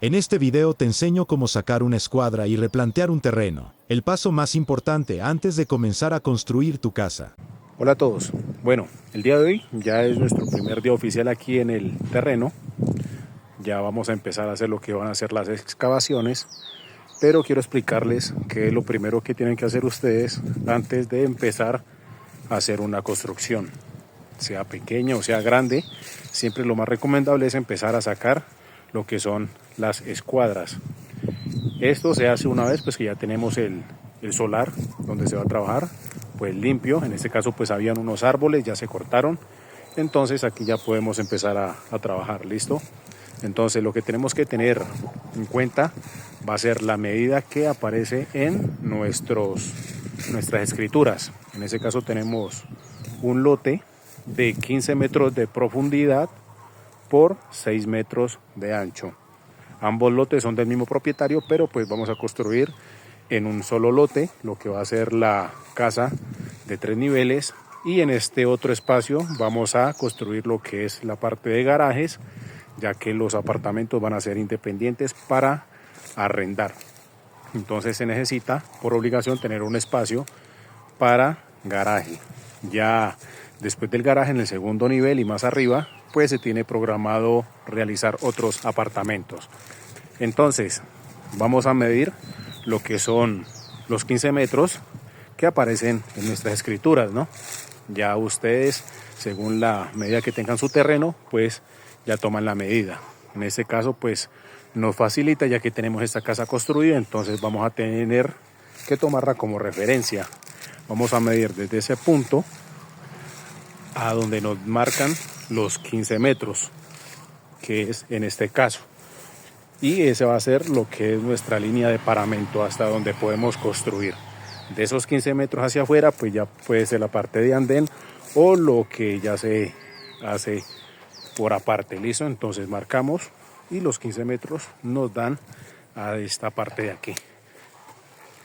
En este video te enseño cómo sacar una escuadra y replantear un terreno, el paso más importante antes de comenzar a construir tu casa. Hola a todos. Bueno, el día de hoy ya es nuestro primer día oficial aquí en el terreno. Ya vamos a empezar a hacer lo que van a ser las excavaciones, pero quiero explicarles qué es lo primero que tienen que hacer ustedes antes de empezar a hacer una construcción. Sea pequeña o sea grande, siempre lo más recomendable es empezar a sacar lo que son las escuadras. Esto se hace una vez pues que ya tenemos el solar donde se va a trabajar pues limpio. En este caso pues habían unos árboles, ya se cortaron, entonces aquí ya podemos empezar a trabajar. ¿Listo? Entonces lo que tenemos que tener en cuenta va a ser la medida que aparece en nuestras escrituras. En este caso tenemos un lote de 15 metros de profundidad por 6 metros de ancho. Ambos lotes son del mismo propietario, pero pues vamos a construir en un solo lote lo que va a ser la casa de 3 niveles, y en este otro espacio vamos a construir lo que es la parte de garajes, ya que los apartamentos van a ser independientes para arrendar. Entonces se necesita por obligación tener un espacio para garaje. Ya después del garaje, en el segundo nivel y más arriba, pues se tiene programado realizar otros apartamentos. Entonces vamos a medir lo que son los 15 metros que aparecen en nuestras escrituras, ¿no? Ya ustedes, según la medida que tengan su terreno, pues ya toman la medida. En este caso pues nos facilita, ya que tenemos esta casa construida, entonces vamos a tener que tomarla como referencia. Vamos a medir desde ese punto a donde nos marcan los 15 metros, que es en este caso. Y ese va a ser lo que es nuestra línea de paramento hasta donde podemos construir. De esos 15 metros hacia afuera, pues ya puede ser la parte de andén o lo que ya se hace por aparte. ¿Listo? Entonces marcamos y los 15 metros nos dan a esta parte de aquí.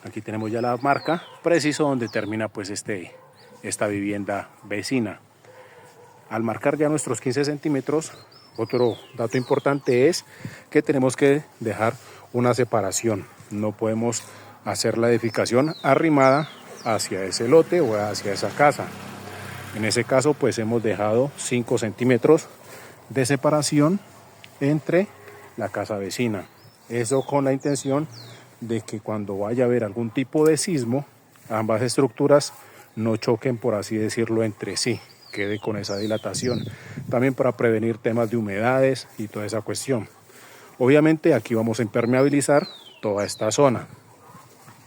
Aquí tenemos ya la marca preciso donde termina pues esta vivienda vecina. Al marcar ya nuestros 15 centímetros, otro dato importante es que tenemos que dejar una separación. No podemos hacer la edificación arrimada hacia ese lote o hacia esa casa. En ese caso pues hemos dejado 5 centímetros de separación entre la casa vecina. Eso con la intención de que cuando vaya a haber algún tipo de sismo, ambas estructuras no choquen, por así decirlo, entre sí, quede con esa dilatación. También para prevenir temas de humedades y toda esa cuestión. Obviamente aquí vamos a impermeabilizar toda esta zona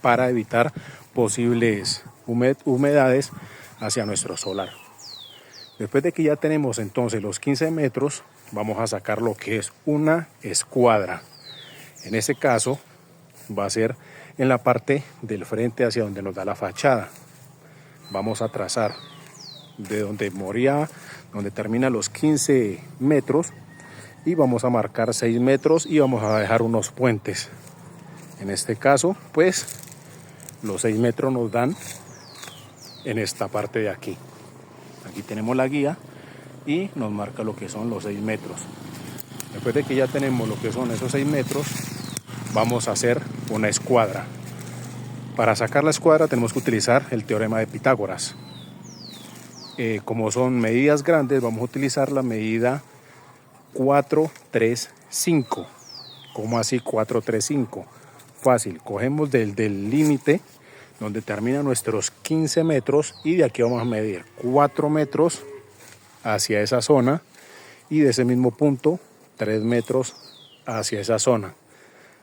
para evitar posibles humedades hacia nuestro solar. Después de que ya tenemos entonces los 15 metros, vamos a sacar lo que es una escuadra. En este caso va a ser en la parte del frente hacia donde nos da la fachada. Vamos a trazar de donde termina los 15 metros, y vamos a marcar 6 metros y vamos a dejar unos puentes. En este caso pues los 6 metros nos dan en esta parte de aquí. Aquí tenemos la guía y nos marca lo que son los 6 metros. Después de que ya tenemos lo que son esos 6 metros, vamos a hacer una escuadra. Para sacar la escuadra tenemos que utilizar el teorema de Pitágoras. Como son medidas grandes, vamos a utilizar la medida 4-3-5. ¿Cómo así 4-3-5? Fácil, cogemos del límite donde terminan nuestros 15 metros y de aquí vamos a medir 4 metros hacia esa zona, y de ese mismo punto 3 metros hacia esa zona.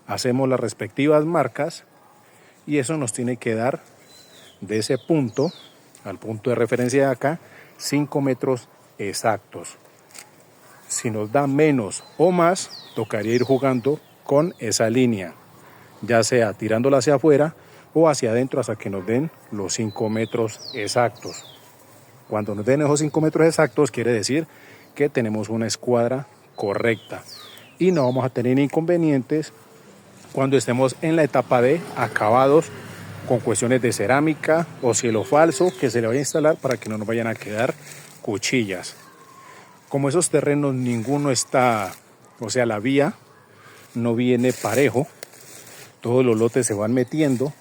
Hacemos las respectivas marcas y eso nos tiene que dar de ese punto al punto de referencia de acá 5 metros exactos. Si nos da menos o más, tocaría ir jugando con esa línea, ya sea tirándola hacia afuera o hacia adentro hasta que nos den los 5 metros exactos. Cuando nos den esos 5 metros exactos, quiere decir que tenemos una escuadra correcta y no vamos a tener inconvenientes cuando estemos en la etapa de acabados con cuestiones de cerámica o cielo falso que se le vaya a instalar para que no nos vayan a quedar cuchillas. Como esos terrenos ninguno está, o sea, la vía no viene parejo, todos los lotes se van metiendo.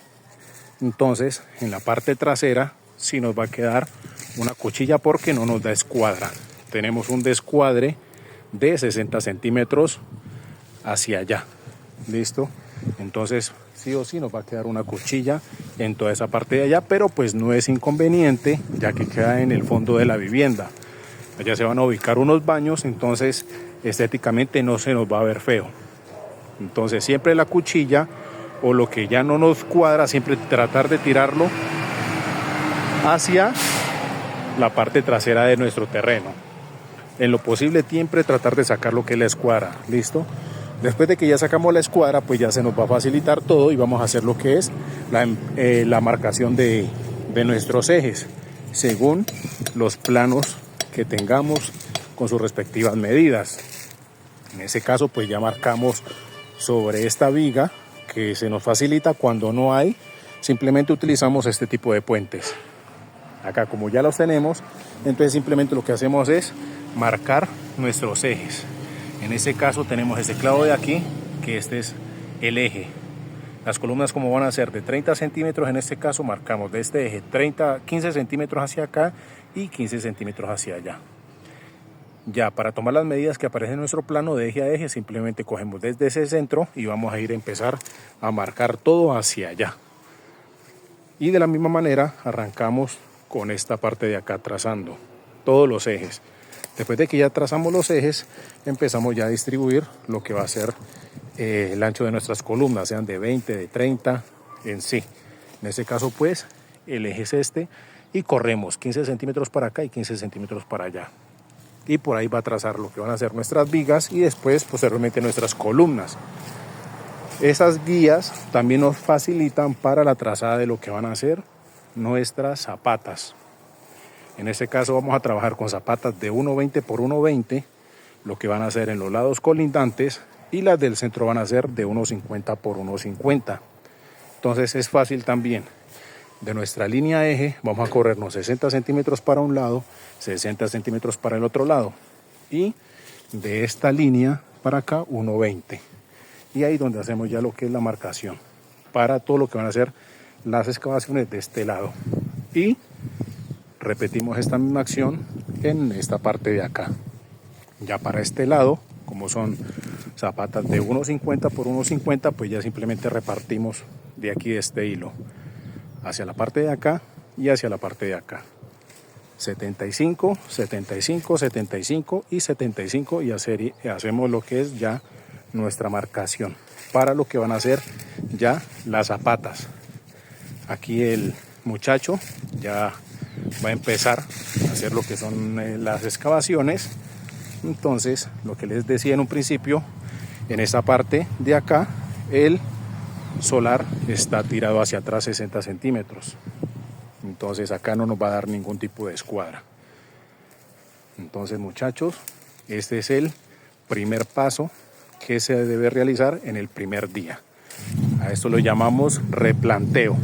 Entonces en la parte trasera sí nos va a quedar una cuchilla porque no nos da escuadra. Tenemos un descuadre de 60 centímetros hacia allá. ¿Listo? Entonces sí o sí nos va a quedar una cuchilla en toda esa parte de allá, pero pues no es inconveniente ya que queda en el fondo de la vivienda. Allá se van a ubicar unos baños, entonces estéticamente no se nos va a ver feo. Entonces siempre la cuchilla o lo que ya no nos cuadra, siempre tratar de tirarlo hacia la parte trasera de nuestro terreno. En lo posible siempre tratar de sacar lo que es la escuadra. ¿Listo? Después de que ya sacamos la escuadra, pues ya se nos va a facilitar todo y vamos a hacer lo que es la marcación de nuestros ejes según los planos que tengamos con sus respectivas medidas. En ese caso pues ya marcamos sobre esta viga que se nos facilita. Cuando no hay, simplemente utilizamos este tipo de puentes. Acá como ya los tenemos, entonces simplemente lo que hacemos es marcar nuestros ejes. En este caso tenemos este clavo de aquí, que este es el eje. Las columnas como van a ser de 30 centímetros, en este caso marcamos de este eje 15 centímetros hacia acá y 15 centímetros hacia allá. Ya para tomar las medidas que aparecen en nuestro plano de eje a eje, simplemente cogemos desde ese centro y vamos a empezar a marcar todo hacia allá. Y de la misma manera arrancamos con esta parte de acá trazando todos los ejes. Después de que ya trazamos los ejes, empezamos ya a distribuir lo que va a ser el ancho de nuestras columnas, sean de 20, de 30 en sí. En este caso pues el eje es este y corremos 15 centímetros para acá y 15 centímetros para allá. Y por ahí va a trazar lo que van a ser nuestras vigas y después posteriormente nuestras columnas. Esas guías también nos facilitan para la trazada de lo que van a ser nuestras zapatas. En este caso vamos a trabajar con zapatas de 1.20 por 1.20, lo que van a ser en los lados colindantes, y las del centro van a ser de 1.50 por 1.50. Entonces es fácil también. De nuestra línea eje vamos a corrernos 60 centímetros para un lado, 60 centímetros para el otro lado. Y de esta línea para acá 1.20. Y ahí donde hacemos ya lo que es la marcación para todo lo que van a ser las excavaciones de este lado. Y repetimos esta misma acción en esta parte de acá. Ya para este lado, como son zapatas de 1.50 por 1.50, pues ya simplemente repartimos de aquí de este hilo hacia la parte de acá y hacia la parte de acá. 75, 75, 75 y 75 y hacemos lo que es ya nuestra marcación para lo que van a ser ya las zapatas. Aquí el muchacho ya va a empezar a hacer lo que son las excavaciones. Entonces lo que les decía en un principio, en esta parte de acá el solar está tirado hacia atrás 60 centímetros. Entonces acá no nos va a dar ningún tipo de escuadra. Entonces muchachos, este es el primer paso que se debe realizar en el primer día. A esto lo llamamos replanteo.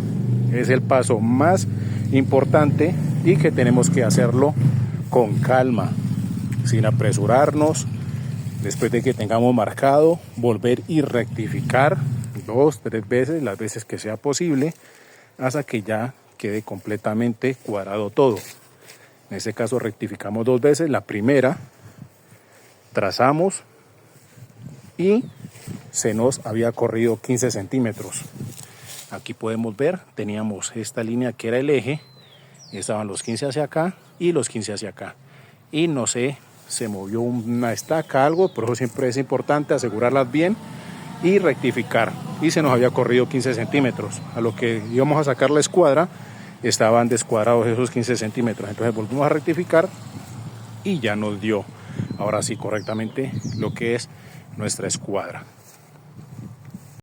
Es el paso más importante y que tenemos que hacerlo con calma, sin apresurarnos. Después de que tengamos marcado, volver y rectificar 2, 3 veces, las veces que sea posible, hasta que ya quede completamente cuadrado todo. En este caso rectificamos 2 veces. La primera trazamos y se nos había corrido 15 centímetros. Aquí podemos ver, teníamos esta línea que era el eje, estaban los 15 hacia acá y los 15 hacia acá. Y no sé, se movió una estaca, algo, por eso siempre es importante asegurarlas bien y rectificar. Y se nos había corrido 15 centímetros. A lo que íbamos a sacar la escuadra, estaban descuadrados esos 15 centímetros. Entonces volvimos a rectificar y ya nos dio, ahora sí, correctamente lo que es nuestra escuadra.